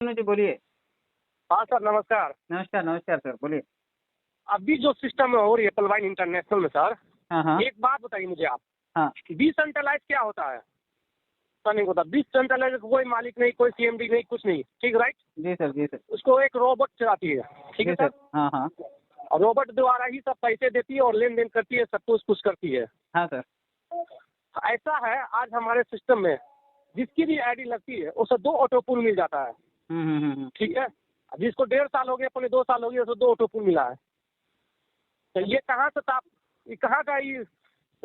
जी बोलिए। हाँ सर, नमस्कार। नमस्कार नमस्कार सर बोलिए। अभी जो सिस्टम हो रही है पलवाइन इंटरनेशनल में सर, हाँ हाँ एक बात बताइए मुझे आप, हाँ डिसेंट्रलाइज क्या होता है? सर नहीं होता डिसेंट्रलाइज, कोई मालिक नहीं, कोई सीएमडी नहीं, कुछ नहीं, ठीक राइट? जी सर जी सर उसको एक रोबोट चलाती है, ठीक जी है सर। सर? हाँ हाँ और रोबोट द्वारा ही सब पैसे देती है और लेन देन करती है, सब कुछ करती है। हाँ सर। ऐसा है आज हमारे सिस्टम में जिसकी भी आईडी लगती है उसे 2 ऑटो पुल मिल जाता है, हम्म। ठीक है? जिसको 1.5 साल हो गया, अपने 2 साल हो गए, उसे 2 ऑटो पुल मिला है। तो ये कहाँ से ये कहाँ का ये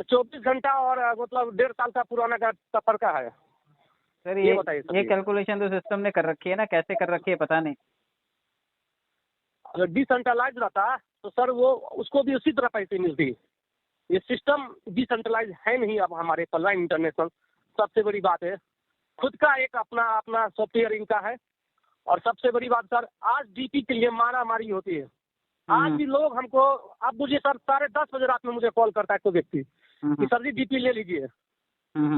24 घंटा और मतलब 1.5 साल का पुराना का सफर का है? सर ये बताइए सर ये जी। कैलकुलेशन तो सिस्टम ने कर रखी है ना, कैसे कर रखी है पता नहीं। अगर डिसेंट्रलाइज रहता तो सर वो उसको भी उसी तरह पैसे मिलती। ये सिस्टम डिसेंट्रलाइज है नहीं अब हमारे पलवाइन इंटरनेशनल। सबसे बड़ी बात है खुद का एक अपना अपना सॉफ्टवेयर इनका है। और सबसे बड़ी बात सर, आज डीपी के लिए मारा मारी होती है। आज भी लोग हमको, अब मुझे सर 10:30 बजे रात में मुझे कॉल करता है कोई व्यक्ति कि सर जी डीपी ले लीजिए।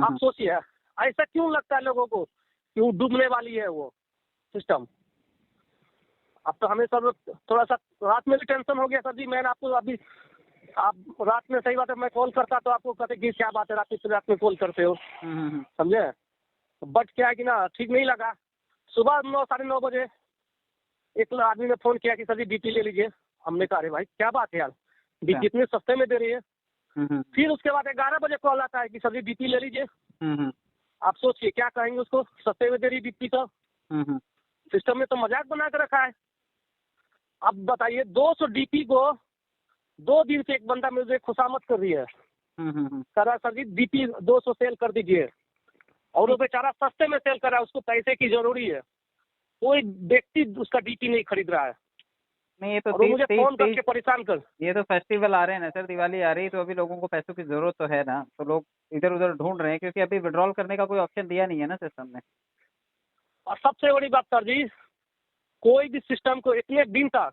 आप सोचिए ऐसा क्यों लगता है लोगों को कि वो डूबने वाली है वो सिस्टम। अब तो हमें सर थोड़ा सा रात में भी टेंशन हो गया सर जी। मैंने आपको अभी, आप रात में, सही बात है, मैं कॉल करता तो आपको कहते कि क्या बात है रात में कॉल करते हो, समझे? बट क्या है कि ना, ठीक नहीं लगा। सुबह 9 साढ़े 9 बजे एक आदमी ने फोन किया कि सर जी डीपी ले लीजिए। हमने कहा अरे भाई क्या बात है यार, डीपी इतने सस्ते में दे रही है। फिर उसके बाद 11 बजे कॉल आता है कि सर जी डीपी ले लीजिए। आप सोचिए क्या कहेंगे उसको, सस्ते में दे रही डीपी का। सिस्टम में तो मजाक बना कर रखा है। अब बताइए 200 डीपी को 2 दिन से एक बंदा मुझे खुशामद कर रही है, कह रहा सर जी डीपी 200 सेल कर दीजिए। और वो बेचारा सस्ते में सेल कर रहा है, उसको पैसे की जरूरी है। कोई व्यक्ति उसका डीपी नहीं खरीद रहा है। नहीं ये तो और वो मुझे फोन करके परेशान कर, ये तो फेस्टिवल आ रहे हैं ना सर, दिवाली आ रही है तो अभी लोगों को पैसों की जरूरत तो है ना, तो लोग इधर उधर ढूंढ रहे हैं क्योंकि अभी विड्रॉल करने का कोई ऑप्शन दिया नहीं है ना सिस्टम ने। और सबसे बड़ी बात सर जी, कोई भी सिस्टम को इतने दिन तक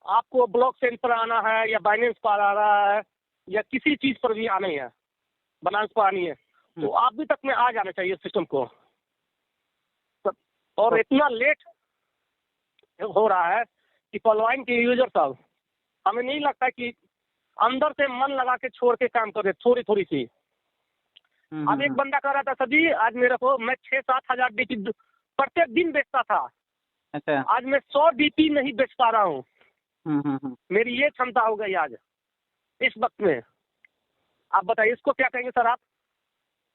आपको ब्लॉक चेन पर आना है या बाइनेंस पर आ रहा है या किसी चीज पर भी आना ही है, बाइनेंस पर आनी है, तो अभी तक में आ जाना चाहिए सिस्टम को। और इतना लेट हो रहा है कि पलवाइन के यूजर सब, हमें नहीं लगता कि अंदर से मन लगा के छोड़ के काम कर रहे थोड़ी थोड़ी सी। अब एक बंदा कह रहा था सर जी आज मेरे को, मैं 6-7 हजार डीपी प्रत्येक दिन बेचता था, अच्छा आज मैं 100 डीपी नहीं बेच पा रहा हूँ। मेरी ये क्षमता हो गई आज इस वक्त में। आप बताइए इसको क्या कहेंगे सर आप?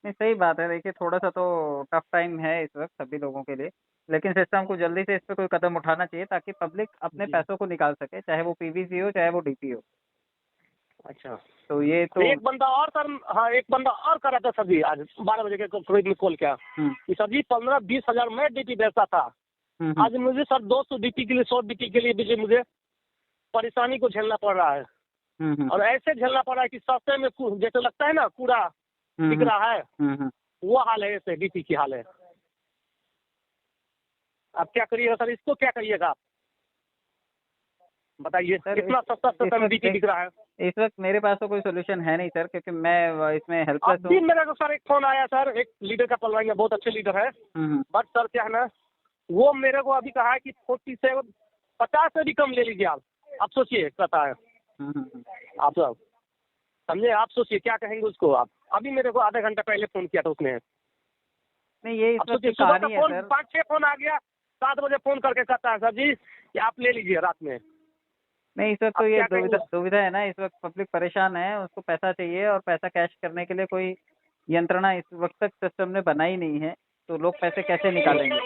नहीं सही बात है, देखिए थोड़ा सा तो टफ टाइम है इस वक्त सभी लोगों के लिए, लेकिन सिस्टम को जल्दी से इस पे कोई कदम उठाना चाहिए ताकि पब्लिक अपने पैसों को निकाल सके, चाहे वो पीवीसी हो चाहे वो डीपी हो। अच्छा, तो ये तो एक बंदा और सर, हाँ एक बंदा और कर रहा था सर जी आज 12 बजे के करीब में कॉल किया कि सर जी 15-20 हजार मैं डीपी बेचता था, आज मुझे सर 200 डीपी के लिए, 100 डीपी के लिए मुझे परेशानी को झेलना पड़ रहा है। और ऐसे झेलना पड़ रहा है कि सस्ते में जैसे लगता है ना कूड़ा बिक रहा है, वो हाल है, ऐसे डीपी की हाल है। अब क्या करिएगा सर, इसको क्या करिएगा आप बताइए? इतना सस्ता डीपी बिक रहा है। इस वक्त मेरे पास तो कोई सोल्यूशन है नहीं सर, क्योंकि मैं इसमें हेल्पलेस हूँ। अभी मेरे को सर एक फोन आया सर, एक लीडर का पलवाई है, बहुत अच्छे लीडर है, बट सर क्या है ना, वो मेरे को अभी कहा है कि 50 से भी कम ले लीजिए आप। आप सोचिए कहता है, आप सब समझे? आप सोचिए क्या कहेंगे उसको आप। अभी मेरे को आधा घंटा पहले फोन किया था उसने। नहीं ये आप सोचिए सुबह का फोन 5-6 फोन आ गया, 7 बजे फोन करके कहता है सर जी कि आप ले लीजिए रात में। नहीं इस वक्त तो ये दुविधा है ना, इस वक्त पब्लिक परेशान है, उसको पैसा चाहिए और पैसा कैश करने के लिए कोई यंत्रणा इस वक्त तक सिस्टम ने बनाई नहीं है, तो लोग पैसे कैसे निकालेंगे?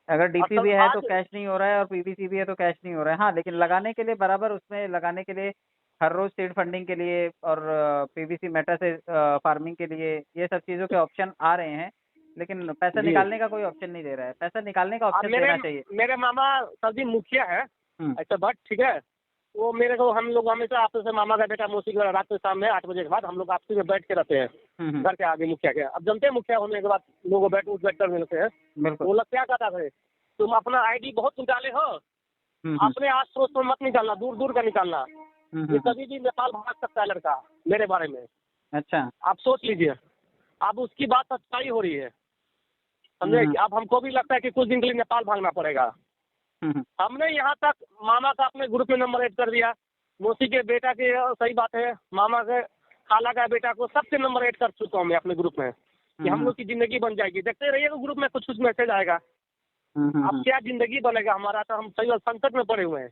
अगर डीपी भी है तो कैश नहीं हो रहा है और पीवीसी भी है तो कैश नहीं हो रहा है। हाँ लेकिन लगाने के लिए बराबर, उसमें लगाने के लिए हर रोज सीड फंडिंग के लिए और पीवीसी मेटा से फार्मिंग के लिए ये सब चीजों के ऑप्शन आ रहे हैं, लेकिन पैसा निकालने का कोई ऑप्शन नहीं दे रहा है। पैसा निकालने का ऑप्शन देना चाहिए। मेरे मामा सर जी मुखिया है ऐसा, बट ठीक है, वो मेरे को, हम लोग हमेशा आपस में मामा का बेटा मौसी का रात में शाम में 8 बजे के बाद हम लोग आपसी में बैठ के रहते हैं घर के आगे मुखिया के। अब जनते मुखिया होने के बाद लोग बैठ कर मिलते हैं। वो लोग क्या कहता है, तुम अपना आईडी बहुत निकाले हो, अपने आस पड़ोस में मत निकालना, दूर दूर का निकालना, ये कभी भी नेपाल भाग सकता है लड़का, मेरे बारे में। अच्छा आप सोच लीजिए, अब उसकी बात सच्चाई हो रही है। समझे। अब हमको भी लगता है कि कुछ दिन के लिए नेपाल भागना पड़ेगा। हमने यहाँ तक मामा का अपने ग्रुप में नंबर ऐड कर दिया, मौसी के बेटा के, सही बात है, मामा के खाला का बेटा को, सबके नंबर ऐड कर चुका हूँ मैं अपने ग्रुप में कि हम लोग की जिंदगी बन जाएगी। देखते रहिएगा ग्रुप में कुछ कुछ मैसेज आएगा। अब क्या जिंदगी बनेगा हमारा, तो हम सही संकट में पड़े हुए हैं।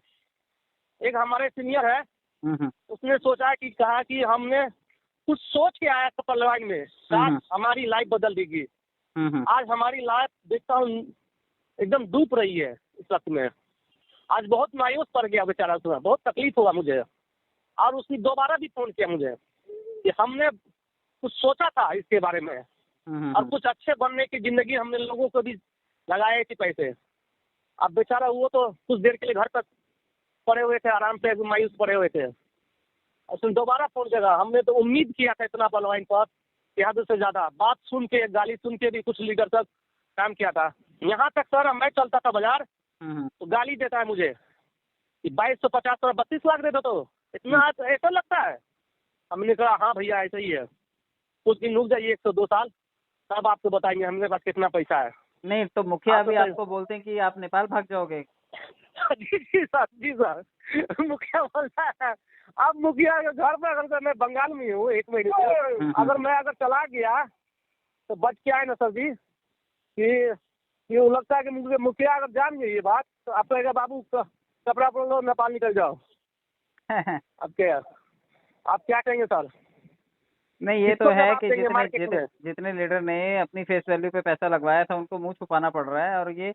एक हमारे सीनियर है, उसने सोचा कि कहा कि हमने कुछ सोच के आया पलवान में, शायद हमारी लाइफ बदल देगी। आज हमारी लाइफ देखता हूँ एकदम डूब रही है इस वक्त में। आज बहुत मायूस पड़ गया बेचारा, सुना बहुत तकलीफ हुआ मुझे। और उसने दोबारा भी फोन किया मुझे कि हमने कुछ सोचा था इसके बारे में और कुछ अच्छे बनने की जिंदगी हमने लोगों को भी लगाए थे पैसे। अब बेचारा वो तो कुछ देर के लिए घर पर पड़े हुए थे, आराम से मायूस पड़े हुए थे। उसने दोबारा फोन किया। हमने तो उम्मीद किया था इतना पलवान पर कि हद से ज्यादा बात सुन के, गाली सुन के भी कुछ लीडर तक काम किया था। यहाँ तक सर मैं चलता था बाजार तो गाली देता है मुझे कि 2250 और 32 लाख देता, तो इतना ऐसा लगता है। हमने कहा हाँ भैया ऐसा ही है, कुछ दिन रुक जाइए 102 साल, तब आपको बताएंगे हमारे पास कितना पैसा है। नहीं तो मुखिया अभी आपको बोलते हैं कि आप नेपाल भाग जाओगे। जी सर मुखिया बोलता है। अब मुखिया के घर पर अगर मैं बंगाल में हूँ 1 महीने से, अगर मैं चला गया तो बच के आए ना सर जी कि वो लगता है कि मुखिया अगर जान गई ये बात तो आप कहेगा बाबू कपड़ा पहन लो नेपाल निकल जाओ। अब क्या कहेंगे सर। नहीं ये तो है कि जितने लीडर ने अपनी फेस वैल्यू पे पैसा लगवाया था उनको मुंह छुपाना पड़ रहा है, और ये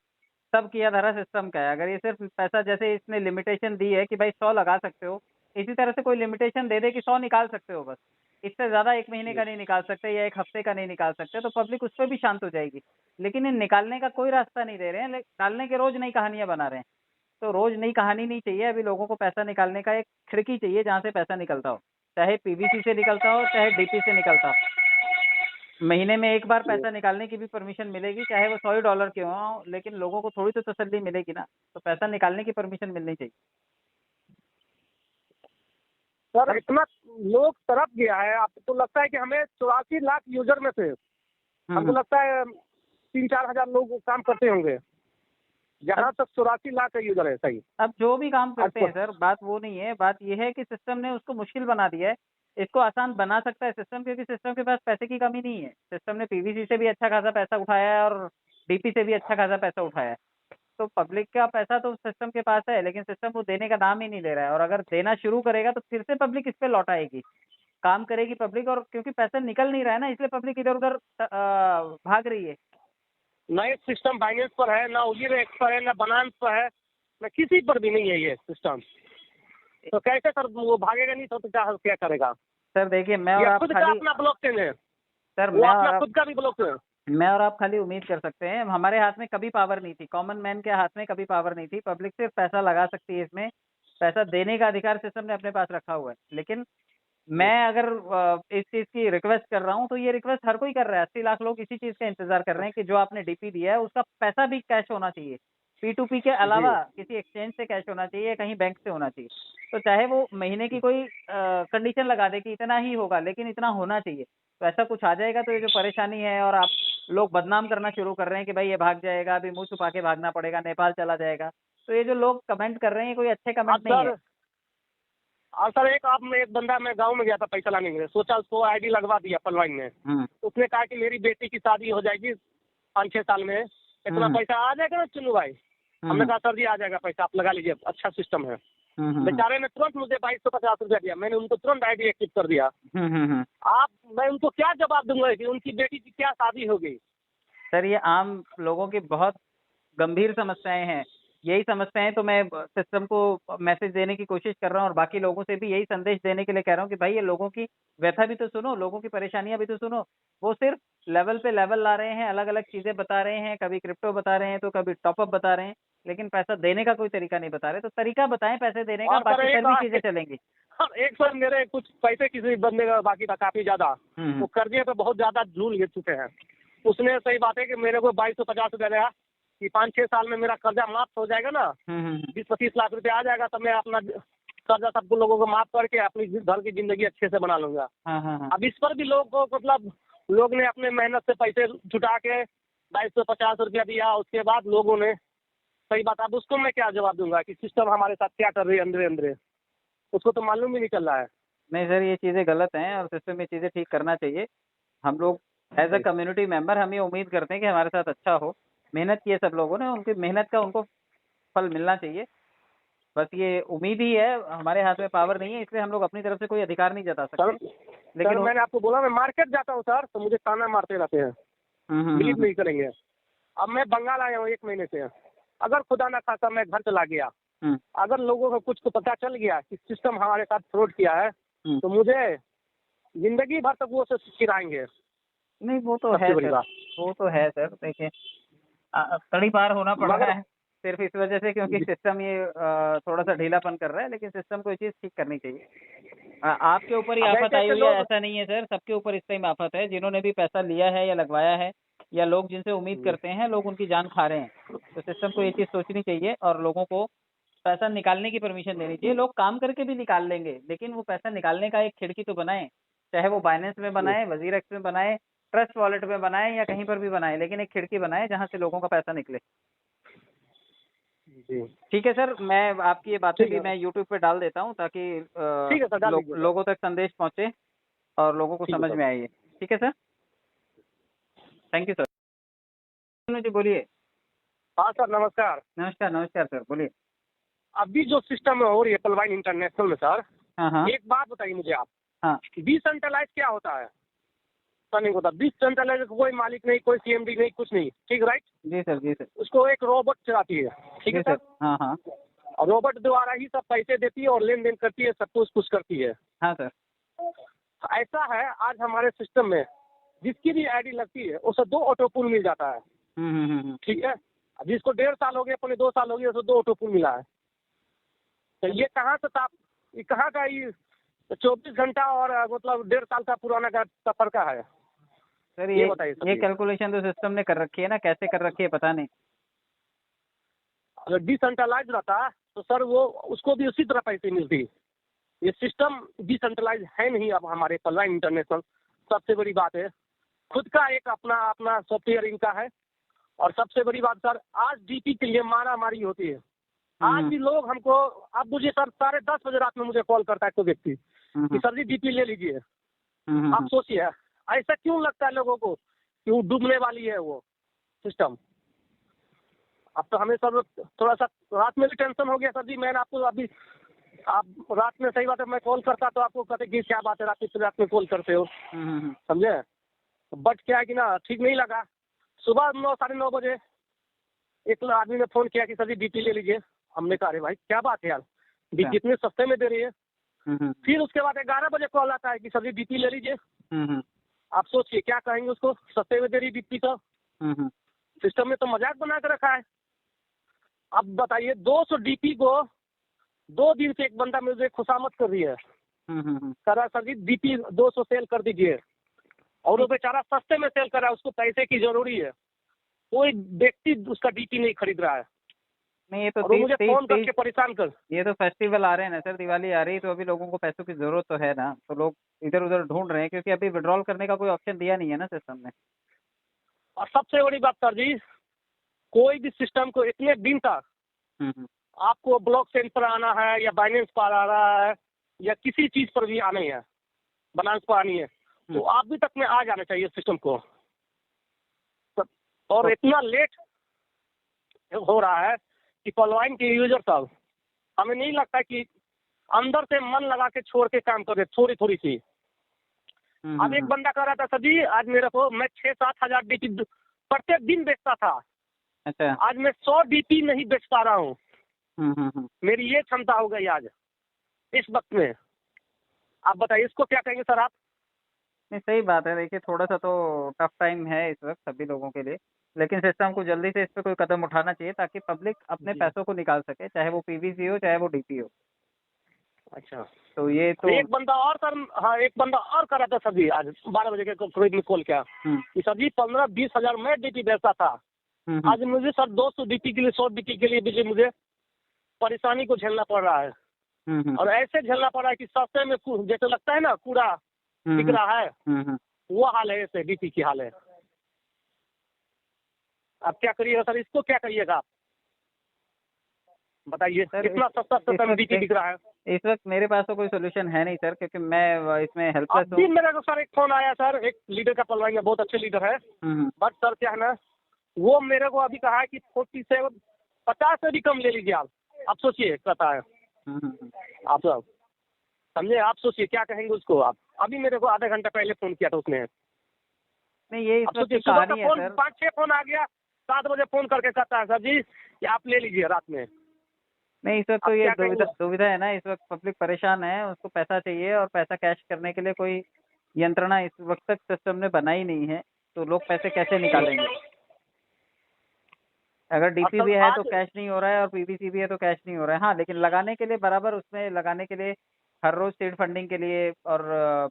सब किया धरा सिस्टम का है। अगर ये सिर्फ पैसा, जैसे इसने लिमिटेशन दी है कि भाई 100 लगा सकते हो, इसी तरह से कोई लिमिटेशन दे दे कि 100 निकाल सकते हो, बस इससे ज्यादा 1 महीने का नहीं निकाल सकते या 1 हफ्ते का नहीं निकाल सकते, तो पब्लिक उस पर भी शांत हो जाएगी। लेकिन इन निकालने का कोई रास्ता नहीं दे रहे हैं, डालने के रोज नई कहानियां बना रहे हैं। तो रोज नई कहानी नहीं चाहिए, अभी लोगों को पैसा निकालने का एक खिड़की चाहिए जहाँ से पैसा निकलता हो, चाहे पीवीसी से निकलता हो चाहे डीपी से निकलता हो। महीने में एक बार पैसा निकालने की भी परमिशन मिलेगी, चाहे वो $100 क्यों हो, लेकिन लोगों को थोड़ी तो तसल्ली मिलेगी ना। तो पैसा निकालने की परमिशन मिलनी चाहिए। सर इतना लोग तरफ गया है, आपको तो लगता है कि हमें 84 लाख यूजर में से हमको लगता है 3-4 हजार लोग काम करते होंगे, जहाँ तक 84 लाख का यूजर है। सही। अब जो भी काम करते हैं सर, बात वो नहीं है, बात ये है कि सिस्टम ने उसको मुश्किल बना दिया है। इसको आसान बना सकता है सिस्टम, क्योंकि सिस्टम के पास पैसे की कमी नहीं है। सिस्टम ने पीवीसी से भी अच्छा खासा पैसा उठाया है और डीपी से भी अच्छा खासा पैसा उठाया है। तो पब्लिक का पैसा तो सिस्टम के पास है, लेकिन सिस्टम वो देने का नाम ही नहीं ले रहा है। और अगर देना शुरू करेगा तो फिर से पब्लिक इस पे लौट आएगी, काम करेगी पब्लिक। और क्योंकि पैसा निकल नहीं रहा है ना, इसलिए पब्लिक इधर उधर भाग रही है। ना एक सिस्टम बाइनेंस पर है, ना उजीरेक्स पर है, ना बनांस पर है, ना किसी पर भी नहीं है ये सिस्टम। तो कैसे सर वो भागेगा नहीं तो क्या करेगा। सर देखिए, मैं और आप खुद खाली अपना ब्लॉकचेन है सर, खुद का भी ब्लॉकचेन। मैं और आप खाली उम्मीद कर सकते हैं। हमारे हाथ में कभी पावर नहीं थी, कॉमन मैन के हाथ में कभी पावर नहीं थी। पब्लिक सिर्फ पैसा लगा सकती है इसमें, पैसा देने का अधिकार सिस्टम ने अपने पास रखा हुआ है। लेकिन मैं अगर इस चीज की रिक्वेस्ट कर रहा हूँ तो ये रिक्वेस्ट हर कोई कर रहा है। 80 लाख लोग इसी चीज का इंतजार कर रहे हैं कि जो आपने डीपी दिया है उसका पैसा भी कैश होना चाहिए। P2P के अलावा किसी एक्सचेंज से कैश होना चाहिए, कहीं बैंक से होना चाहिए। तो चाहे वो महीने की कोई कंडीशन लगा दे कि इतना ही होगा, लेकिन इतना होना चाहिए। तो ऐसा कुछ आ जाएगा तो ये जो परेशानी है, और आप लोग बदनाम करना शुरू कर रहे हैं कि भाई ये भाग जाएगा, अभी मुंह छुपा के भागना पड़ेगा, नेपाल चला जाएगा, तो ये जो लोग कमेंट कर रहे हैं कोई अच्छे कमेंट नहीं है। और सर एक बंदा, मैं गांव में गया था पैसा लाने के लिए, सोचा उसको आईडी लगवा दिया पलवाइन में। उसने कहा कि मेरी बेटी की शादी हो जाएगी 5-6 साल में, इतना पैसा आ जाएगा ना चुनू भाई। हमने कहा सर जी आ जाएगा पैसा, आप लगा लीजिए, अच्छा सिस्टम है। बेचारे ने तुरंत मुझे 2250 रुपया दिया, मैंने उनको तुरंत आईडी एक्टिव कर दिया। मैं उनको क्या जवाब दूंगा कि उनकी बेटी की क्या शादी हो गई। सर ये आम लोगों की बहुत गंभीर समस्याएं हैं। यही समस्याएं तो मैं सिस्टम को मैसेज देने की कोशिश कर रहा हूँ, और बाकी लोगों से भी यही संदेश देने के लिए कह रहा हूँ कि भाई ये लोगों की व्यथा भी तो सुनो, लोगों की परेशानियां भी तो सुनो। वो सिर्फ लेवल पे लेवल ला रहे हैं, अलग अलग चीजें बता रहे हैं, कभी क्रिप्टो बता रहे हैं तो कभी टॉपअप बता रहे हैं, लेकिन पैसा देने का कोई तरीका नहीं बता रहे। तो तरीका बताएं पैसे देने का, बाकी फिर भी चीजें चलेंगी। एक सर मेरे कुछ पैसे किसी बंदे का बाकी था काफी ज्यादा, वो कर्जे पे बहुत ज्यादा झूल गिर चुके हैं। उसने सही बात है कि मेरे को 2250 रुपया दिया कि 5-6 साल में मेरा कर्जा माफ हो जाएगा ना, 20-25 लाख रुपया आ जाएगा, तो मैं अपना कर्जा सबको लोगों को माफ करके अपनी घर की जिंदगी अच्छे से बना लूंगा। अब इस पर भी लोग को मतलब लोग ने अपने मेहनत से पैसे जुटा के ₹2250 दिया। उसके बाद लोगों ने, सही बात, अब उसको मैं क्या जवाब दूंगा कि सिस्टम हमारे साथ क्या कर रही है अंदर अंदर, उसको तो मालूम ही नहीं चल रहा है। नहीं सर, ये चीज़ें गलत हैं और सिस्टम ये चीज़ें ठीक करना चाहिए। हम लोग एज अ कम्युनिटी मेंबर हम ये उम्मीद करते हैं कि हमारे साथ अच्छा हो। मेहनत की है सब लोगों ने, उनकी मेहनत का उनको फल मिलना चाहिए। बस ये उम्मीद ही है, हमारे हाथ में पावर नहीं है, इसलिए हम लोग अपनी तरफ से कोई अधिकार नहीं जता सर सकते। सर लेकिन मैंने आपको बोला मैं मार्केट जाता हूँ सर, तो मुझे ताना मारते रहते हैं, बिलीव नहीं करेंगे। अब मैं बंगाल आया हूँ 1 महीने से, अगर खुदा ना खासा मैं घर चला गया, हम्म, अगर लोगों को कुछ को पता चल गया कि सिस्टम हमारे साथ फ्रॉड किया है, हम्म। तो मुझे जिंदगी भर तक वो से चिढ़ाएंगे। नहीं वो तो है सबसे बड़ी सर, बात, वो तो है सर। देखिए कड़ी पार होना पड़ रहा मगर है सिर्फ इस वजह से क्योंकि सिस्टम ये थोड़ा सा ढीलापन कर रहा है, लेकिन सिस्टम को ये चीज़ ठीक करनी चाहिए। आपके ऊपर ही अब आफत ऐसे आई ऐसे हुई है लोग, ऐसा नहीं है सर, सबके ऊपर इस टाइम आफत है। जिन्होंने भी पैसा लिया है या लगवाया है या लोग जिनसे उम्मीद करते हैं, लोग उनकी जान खा रहे हैं। तो सिस्टम को ये चीज़ सोचनी चाहिए और लोगों को पैसा निकालने की परमिशन देनी चाहिए। लोग काम करके भी निकाल लेंगे, लेकिन वो पैसा निकालने का एक खिड़की तो बनाए, चाहे वो बाइनेंस में बनाए, वजीर एक्स में बनाए, ट्रस्ट वॉलेट में बनाए या कहीं पर भी बनाए, लेकिन एक खिड़की बनाए जहाँ से लोगों का पैसा निकले। जी ठीक है सर, मैं आपकी ये बातें ठीक भी है, मैं यूट्यूब पे डाल देता हूँ ताकि ठीक है सर, डाल दीजिए सर। लोगों तक संदेश पहुँचे और लोगों को ठीक है समझ सर। में आइए। ठीक है सर, थैंक यू सर। जी बोलिए। हाँ सर, नमस्कार। नमस्कार नमस्कार सर, बोलिए। अभी जो सिस्टम हो रही है पलवाइन इंटरनेशनल में सर, हाँ हाँ एक बात बताइए मुझे आप, हाँ। डिसेंट्रलाइज क्या होता है? सर नहीं होता डिसेंट्रलाइज, कोई मालिक नहीं, कोई सीएमडी नहीं, कुछ नहीं, ठीक राइट? जी सर, जी सर। उसको एक रोबोट चलाती है, ठीक है जी सर? सर, हाँ हाँ और रोबोट द्वारा ही सब पैसे देती है और लेन देन करती है, सब कुछ करती है। हाँ सर। ऐसा है आज हमारे सिस्टम में, जिसकी भी आईडी लगती है उसे 2 ऑटो पुल मिल जाता है, ठीक है? जिसको 1.5 साल हो गया, अपने 2 साल हो गए, उसे 2 ऑटो पुल मिला है। तो ये कहाँ से ये कहाँ का ये 24 घंटा और मतलब 1.5 साल का पुराना का सफर का है? सर ये बताइए सर। ये कैलकुलेशन तो सिस्टम ने कर रखी है ना, कैसे कर रखी है पता नहीं। अगर डिसेंट्रलाइज रहता तो सर वो उसको भी उसी तरह पैसे मिलती। ये सिस्टम डिसेंट्रलाइज है नहीं अब हमारे पलवाइन इंटरनेशनल, सबसे बड़ी बात है। खुद का एक अपना अपना सॉफ्टवेयर इनका है। और सबसे बड़ी बात सर, आज डीपी के लिए मारा मारी होती है। आज भी लोग हमको, अब मुझे सर 10:30 बजे रात में मुझे कॉल करता है कोई व्यक्ति कि सर जी डीपी ले लीजिए। आप सोचिए ऐसा क्यों लगता है लोगों को कि वो डूबने वाली है वो सिस्टम। अब तो हमें सर थोड़ा सा रात में भी टेंशन हो गया सर जी। मैंने आपको अभी, आप रात में, सही बात है, मैं कॉल करता तो आपको कहते कि क्या बात है रात में कॉल करते हो, समझे? बट क्या है कि ना, ठीक नहीं लगा। सुबह 9 साढ़े 9 बजे एक आदमी ने फोन किया कि सर जी डीपी ले लीजिए। हमने कहा अरे भाई क्या बात है यार, डीपी इतने सस्ते में दे रही है। फिर उसके बाद 11 बजे कॉल आता है कि सर जी डीपी ले लीजिए। आप सोचिए क्या कहेंगे उसको, सस्ते में दे रही डीपी का। सिस्टम में तो मजाक बना कर रखा है। अब बताइए 200 डीपी को 2 दिन से एक बंदा मुझे खुशामद कर रही है, कह रहा सर जी डीपी 200 सेल कर दीजिए। और वो बेचारा सस्ते में सेल कर रहा है, उसको पैसे की जरूरी है। कोई व्यक्ति उसका डीपी नहीं खरीद रहा है। नहीं ये तो और वो मुझे फोन करके परेशान कर, ये तो फेस्टिवल आ रहे हैं ना सर, दिवाली आ रही है, तो अभी लोगों को पैसों की जरूरत तो है ना, तो लोग इधर उधर ढूंढ रहे हैं क्योंकि अभी विड्रॉल करने का कोई ऑप्शन दिया नहीं है ना सिस्टम ने। और सबसे बड़ी बात सर जी, कोई भी सिस्टम को इतने दिन तक आपको ब्लॉक चेन पर आना है या बाइनेंस पर आ रहा है या किसी चीज पर भी आना है, बनांस पर आनी है, तो अभी तक में आ जाना चाहिए सिस्टम को। और इतना लेट हो रहा है कि पलवाइन के यूजर सब, हमें नहीं लगता कि अंदर से मन लगा के छोड़ के काम कर रहे थोड़ी थोड़ी सी। अब एक बंदा कह रहा था सर जी आज मेरे को, मैं 6-7 हजार डीपी प्रत्येक दिन बेचता था, अच्छा आज मैं 100 डीपी नहीं बेच पा रहा हूँ। मेरी ये क्षमता हो गई आज इस वक्त में। आप बताइए इसको क्या कहेंगे सर आप? नहीं सही बात है, देखिए थोड़ा सा तो टफ टाइम है इस वक्त सभी लोगों के लिए, लेकिन सिस्टम को जल्दी से इस पर कोई कदम उठाना चाहिए ताकि पब्लिक अपने पैसों को निकाल सके, चाहे वो पीवीसी हो चाहे वो डीपी हो। अच्छा, तो ये तो एक बंदा और सर, हाँ एक बंदा और कर रहा था सर जी आज 12 बजे के करीब में कॉल किया कि सर जी 15-20 हजार मैं डीपी बेचता था, आज मुझे सर 200 डीपी के लिए 100 डीपी के लिए मुझे परेशानी को झेलना पड़ रहा है। और ऐसे झेलना पड़ रहा है कि सस्ते में जैसे लगता है ना कूड़ा दिख रहा है, वो हाल है, ऐसे डीपी की हाल है। अब क्या करिएगा सर, इसको क्या करिएगा आप बताइए, सर इतना सस्ता सस्ता MBT दिख रहा है। इस वक्त मेरे पास तो कोई सोल्यूशन है नहीं सर, क्योंकि मैं इसमें हेल्पलेस अभी हूँ। मेरे को सर एक फोन आया सर, एक लीडर का पलवाई है, बहुत अच्छे लीडर है, हम्म, बट सर क्या है ना, वो मेरे को अभी कहा है कि 47 50 से भी कम ले लीजिए आप सोचिए कहता है। हम्म, आप सब समझे, आप सोचिए क्या कहेंगे उसको आप। अभी मेरे को आधा घंटा पहले फोन किया था उसने। नहीं, ये इस अब वक्त सोचिए की सुबह का कहानी है फोन सर। 5-6 फोन आ गया, 7 बजे फोन करके कहता है सर जी कि आप ले लीजिए रात में। नहीं, इस वक्त अब तो ये क्या दुविधा कहेंगे। दुविधा है ना, इस वक्त पब्लिक परेशान है, उसको पैसा चाहिए और पैसा कैश करने के लिए कोई यंत्रणा इस वक्त तक सिस्टम ने बनाई नहीं है, तो लोग पैसे कैसे निकालेंगे? अगर और डीपी सर भी है तो आज कैश नहीं हो रहा है और पीवीसी भी है तो कैश नहीं हो रहा है। हाँ, लेकिन लगाने के लिए बराबर, उसमें लगाने के लिए हर रोज सीड फंडिंग के लिए और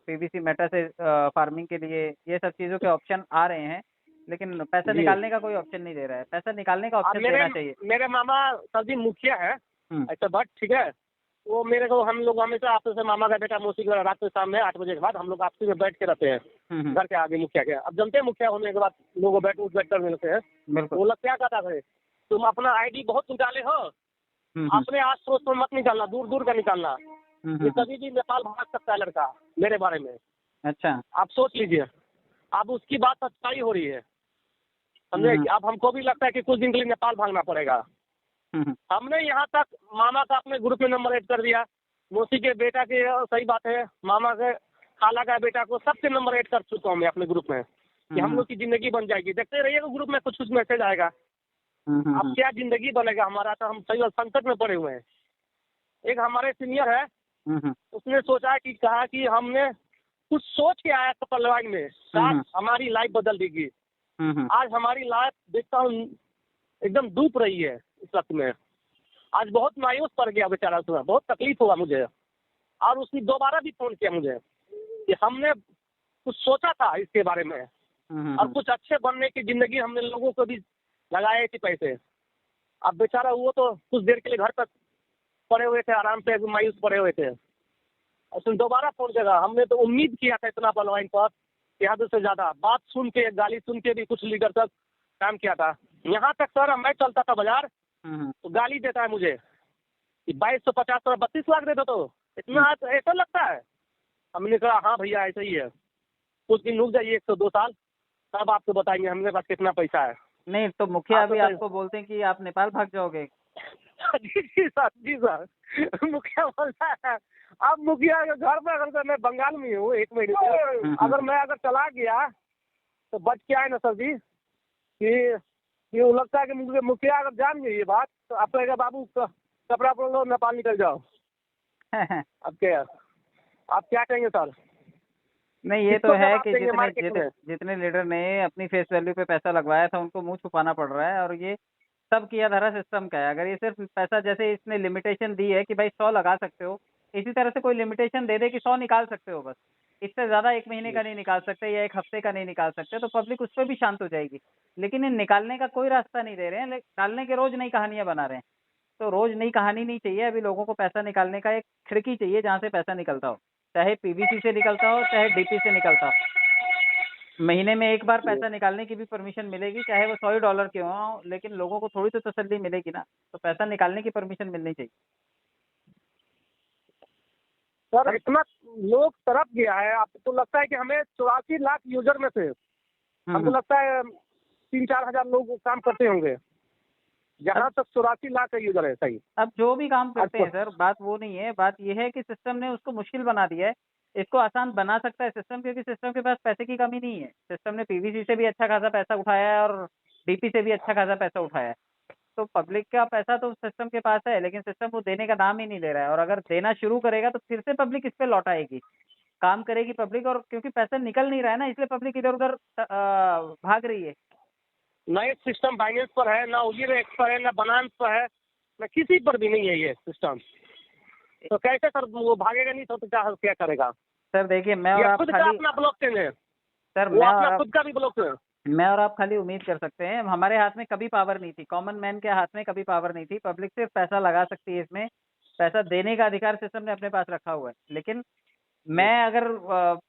पीवीसी मेटा से फार्मिंग के लिए ये सब चीज़ों के ऑप्शन आ रहे हैं, लेकिन पैसा जी, निकालने का कोई ऑप्शन नहीं दे रहा है। पैसा निकालने का अब ऑप्शन मेरे देना चाहिए। मेरे मामा सर जी मुखिया है हम्म, ऐसा, बट ठीक है, वो मेरे को, हम लोग हमेशा आपस से मामा का बेटा मौसी का रात के सामने 8 बजे के बाद हम लोग आपसी में बैठ के रहते हैं हम्म, घर के आगे मुखिया के। अब जनते मुखिया होने के बाद लोग बैठ कर मिलते हैं। बिल्कुल। वो लोग क्या कहता है, तुम अपना ID बहुत निकाले हो, हम्म, हम्म, अपने आस पड़ोस में मत निकालना, दूर दूर का निकालना, हम्म, ये कभी भी नेपाल भाग सकता है लड़का, मेरे बारे में अच्छा। आप सोच लीजिए। अब उसकी बात सच्चाई हो रही है, समझे। हम्म, अब हमको भी लगता है कि कुछ दिन के लिए नेपाल भागना पड़ेगा। हम्म, हमने यहाँ तक मामा का अपने ग्रुप में नंबर ऐड कर दिया, मौसी के बेटा के, सही बात है, मामा के खाला का बेटा को, सबके नंबर ऐड कर चुका हूँ मैं अपने ग्रुप में, कि हम हम्म, लोग की जिंदगी बन जाएगी। देखते रहिएगा ग्रुप में कुछ कुछ मैसेज आएगा। हम्म, अब क्या जिंदगी बनेगा हमारा, तो हम सही संकट में पड़े हुए हैं। एक हमारे सीनियर है, हम्म, उसने सोचा कि कहा कि हमने कुछ सोच के आया था पलवान में, शायद हमारी लाइफ बदल देगी। हम्म, आज हमारी लाइफ देखता हूँ एकदम डूब रही है इस वक्त में। आज बहुत मायूस पड़ गया बेचारा, उसमें बहुत तकलीफ हुआ मुझे। और उसने दोबारा भी फोन किया मुझे कि हमने कुछ सोचा था इसके बारे में, और कुछ अच्छे बनने की जिंदगी हमने लोगों को भी लगाए थे पैसे। अब बेचारा वो तो कुछ देर के लिए घर पर पड़े हुए थे, आराम से मायूस पड़े हुए थे। उसने दोबारा फोन किया। हमने तो उम्मीद किया था इतना पलवाइन पर कि हद से ज्यादा बात सुन के, गाली सुन के भी कुछ लीडर तक काम किया था। यहाँ तक सर मैं चलता था बाजार तो गाली देता है मुझे कि 2250 और 32 लाख देते तो इतना, ऐसा लगता है। हमने कहा हाँ भैया ऐसा ही है, कुछ दिन रुक जाइए 102 साल, तब आपको बताएंगे हमारे पास कितना पैसा है। नहीं तो मुखिया आप अभी तो आपको बोलते हैं कि आप नेपाल भाग जाओगे। जी जी सर, जी सर, मुखिया बोलता है। अब मुखिया के घर में, अगर मैं बंगाल में हूँ 1 महीने से, अगर मैं चला गया तो बच के आए ना सर जी, कि वो लगता है कि मुखिया अगर जान गई ये बात तो आप कहेगा बाबू कपड़ा पहन लो नेपाल निकल जाओ। अब क्या, आप क्या कहेंगे सर। नहीं, ये तो किसको है जवाब कि देंगे जितने मार्केट जितने में। जितने लीडर ने अपनी फेस वैल्यू पे पैसा लगवाया था उनको मुंह छुपाना पड़ रहा है, और ये सब किया धरा सिस्टम का है। अगर ये सिर्फ पैसा, जैसे इसने लिमिटेशन दी है कि भाई 100 लगा सकते हो, इसी तरह से कोई लिमिटेशन दे दे कि 100 निकाल सकते हो बस, इससे ज्यादा 1 महीने का नहीं निकाल सकते या 1 हफ्ते का नहीं निकाल सकते, तो पब्लिक उस पर भी शांत हो जाएगी। लेकिन ये निकालने का कोई रास्ता नहीं दे रहे हैं, निकालने के रोज नई कहानियां बना रहे हैं। तो रोज नई कहानी नहीं चाहिए, अभी लोगों को पैसा निकालने का एक खिड़की चाहिए जहां से पैसा निकलता हो, चाहे पीवीसी से निकलता हो चाहे डीपी से निकलता हो। महीने में एक बार पैसा निकालने की भी परमिशन मिलेगी, चाहे वो $100 क्यों हो, लेकिन लोगों को थोड़ी तो तसल्ली मिलेगी ना। तो पैसा निकालने की परमिशन मिलनी चाहिए। सर इतना लोग तरफ गया है, आपको लगता है कि हमें 84 लाख यूजर में से हमको लगता है 3-4 हजार लोग काम करते होंगे, जहाँ तक 84 लाख का यूजर है। सही। अब जो भी काम करते हैं आज सर, बात वो नहीं है, बात ये है कि सिस्टम ने उसको मुश्किल बना दिया है। इसको आसान बना सकता है सिस्टम, क्योंकि सिस्टम के पास पैसे की कमी नहीं है। सिस्टम ने पीवीसी से भी अच्छा खासा पैसा उठाया है और डीपी से भी अच्छा खासा पैसा उठाया है। तो पब्लिक का पैसा तो सिस्टम के पास है, लेकिन सिस्टम वो देने का नाम ही नहीं ले रहा है। और अगर देना शुरू करेगा तो फिर से पब्लिक इस पे लौट आएगी, काम करेगी पब्लिक, और क्योंकि पैसा निकल नहीं रहा है ना, इसलिए पब्लिक इधर उधर भाग रही है। ना एक सिस्टम बाइनेंस पर है, ना OLX पर है, ना बनांस पर है, ना किसी पर भी नहीं है ये सिस्टम। तो कैसे सर वो भागेगा नहीं तो क्या करेगा। सर देखिए, मैं और ये आप खुद का खाली, अपना ब्लॉकचेन है, सर वो अपना खुद का भी ब्लॉकचेन। मैं और आप खाली उम्मीद कर सकते हैं। हमारे हाथ में कभी पावर नहीं थी, कॉमन मैन के हाथ में कभी पावर नहीं थी। पब्लिक सिर्फ पैसा लगा सकती है इसमें, पैसा देने का अधिकार सिस्टम ने अपने पास रखा हुआ है। लेकिन मैं अगर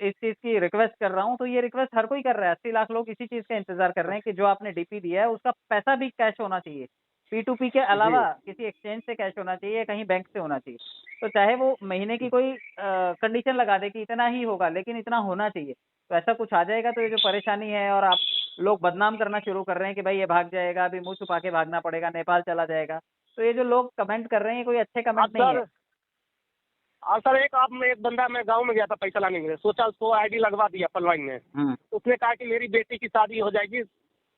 इस चीज़ की रिक्वेस्ट कर रहा हूँ तो ये रिक्वेस्ट हर कोई कर रहा है। 80 लाख लोग इसी चीज़ का इंतज़ार कर रहे हैं कि जो आपने डीपी दिया है उसका पैसा भी कैश होना चाहिए। P2P के जी। अलावा किसी एक्सचेंज से कैश होना चाहिए, कहीं बैंक से होना चाहिए। तो चाहे वो महीने की कोई कंडीशन लगा दे कि इतना ही होगा, लेकिन इतना होना चाहिए। तो ऐसा कुछ आ जाएगा तो ये जो परेशानी है और आप लोग बदनाम करना शुरू कर रहे हैं कि भाई ये भाग जाएगा, अभी मुँह छुपा के भागना पड़ेगा, नेपाल चला जाएगा। तो ये जो लोग कमेंट कर रहे हैं, ये कोई अच्छे अब कमेंट नहीं है। सर और सर एक बंदा, मैं गांव में गया था पैसा लाने के लिए, सोचा उसको आईडी लगवा दिया पलवाइन में। हुँ। उसने कहा कि मेरी बेटी की शादी हो जाएगी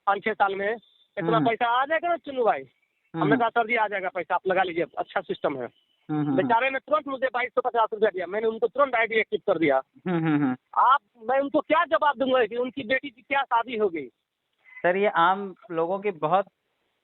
5-6 साल में, इतना हुँ, पैसा आ जाएगा ना चुनू भाई। हुँ, हमने हुँ, कहा सर जी आ जाएगा पैसा, आप लगा लीजिए, अच्छा सिस्टम है। हुँ, हुँ, हुँ, बेचारे ने तुरंत मुझे 2250 रुपया दिया, मैंने उनको तुरंत आईडी एक्टिव कर दिया। हुँ, हुँ, हुँ। आप मैं उनको क्या जवाब दूंगा कि उनकी बेटी की क्या शादी हो गई। सर ये आम लोगों की बहुत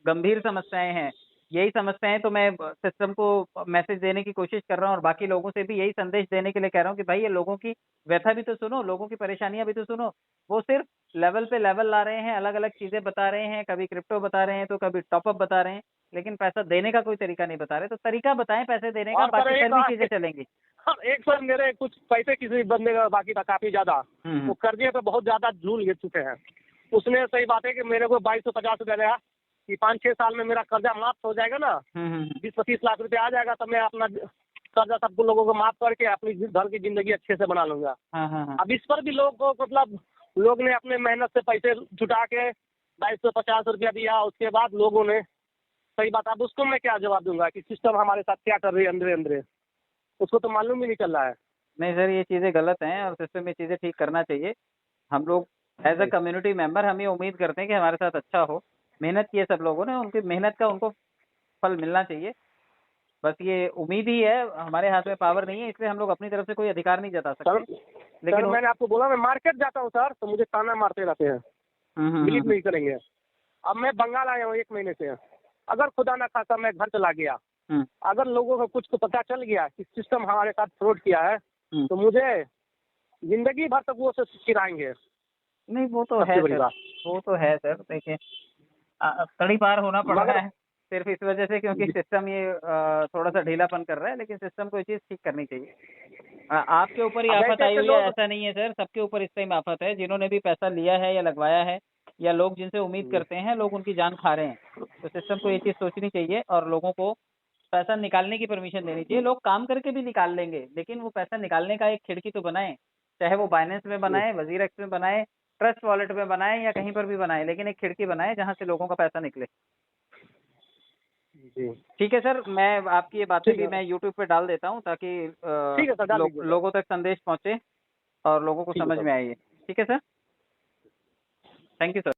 गंभीर समस्याएं हैं। यही समस्याएं तो मैं सिस्टम को मैसेज देने की कोशिश कर रहा हूँ और बाकी लोगों से भी यही संदेश देने के लिए कह रहा हूँ कि भाई ये लोगों की व्यथा भी तो सुनो, लोगों की परेशानियां भी तो सुनो। वो सिर्फ लेवल पे लेवल ला रहे हैं, अलग अलग चीजें बता रहे हैं, कभी क्रिप्टो बता रहे हैं तो कभी टॉपअप बता रहे हैं, लेकिन पैसा देने का कोई तरीका नहीं बता रहे। तो तरीका बताएं पैसे देने का, और सर बाकी फिर एक भी चीजें चलेंगी। एक सर मेरे कुछ पैसे किसी बंदे का बाकी था काफी ज्यादा, हम्म, वो कर्जे पे बहुत ज्यादा झूल गिर चुके हैं। उसने सही बात है कि मेरे को 2250 रुपया दिया कि 5-6 साल में मेरा कर्जा माफ हो जाएगा ना, हम्म, 20-25 लाख रुपया आ जाएगा, तो मैं अपना कर्जा सबको लोगों को माफ करके अपनी घर की जिंदगी अच्छे से बना लूंगा। हाँ हाँ हाँ। अब इस पर भी लोग को मतलब लोग ने अपने मेहनत से पैसे जुटा के 2250 रुपया दिया, उसके बाद लोगों ने सही बात, अब उसको मैं क्या जवाब दूंगा कि सिस्टम हमारे साथ क्या कर रही है अंदर अंदर, उसको तो मालूम ही नहीं चल रहा है। नहीं सर, ये चीजें गलत हैं और सिस्टम में चीजें ठीक करना चाहिए। हम लोग as a G community member हम ये उम्मीद करते हैं कि हमारे साथ अच्छा हो। मेहनत की है सब लोगों ने, उनकी मेहनत का उनको फल मिलना चाहिए। बस ये उम्मीद ही है, हमारे हाथ में पावर नहीं है, इसलिए हम लोग अपनी तरफ से कोई अधिकार नहीं जता सर, सकते। लेकिन मैंने आपको बोला मैं मार्केट जाता हूँ सर, तो मुझे ताना मारते रहते हैं, हम्म हम्म बिलीव हम्म नहीं करेंगे। अब मैं बंगाल आया हूँ 1 महीने से, अगर खुदा ना खासा मैं घर चला गया, हम्म अगर लोगों को कुछ को पता चल गया कि सिस्टम हमारे साथ फ्रॉड किया है, हम्म। तो मुझे जिंदगी भर तक वो से चिढ़ाएंगे। नहीं वो तो सबसे है बड़ी सर, बात वो तो है सर। देखिए कड़ी पार होना पड़ रहा मगर है सिर्फ इस वजह से क्योंकि सिस्टम ये थोड़ा सा ढीलापन कर रहा है, लेकिन सिस्टम को ये चीज़ ठीक करनी चाहिए। आपके ऊपर ही अब आफत ऐसे आई ऐसे हुई है लोग। ऐसा नहीं है सर, सबके ऊपर इस टाइम आफत है। जिन्होंने भी पैसा लिया है या लगवाया है या लोग जिनसे उम्मीद करते हैं, लोग उनकी जान खा रहे हैं। तो सिस्टम को ये चीज़ सोचनी चाहिए और लोगों को पैसा निकालने की परमिशन देनी चाहिए। लोग काम करके भी निकाल लेंगे, लेकिन वो पैसा निकालने का एक खिड़की तो बनाएं। चाहे वो बाइनेंस में बनाए, वजीर एक्स में बनाए, ट्रस्ट वॉलेट में बनाए या कहीं पर भी बनाए, लेकिन एक खिड़की बनाए जहां से लोगों का पैसा निकले। जी ठीक है सर, मैं आपकी ये बातें ठीक भी है, मैं यूट्यूब पे डाल देता हूँ ताकि ठीक है सर, डाल दीजिए सर। लोगों तक संदेश पहुंचे और लोगों को ठीक है समझ सर। में आए ये। ठीक है सर, थैंक यू सर।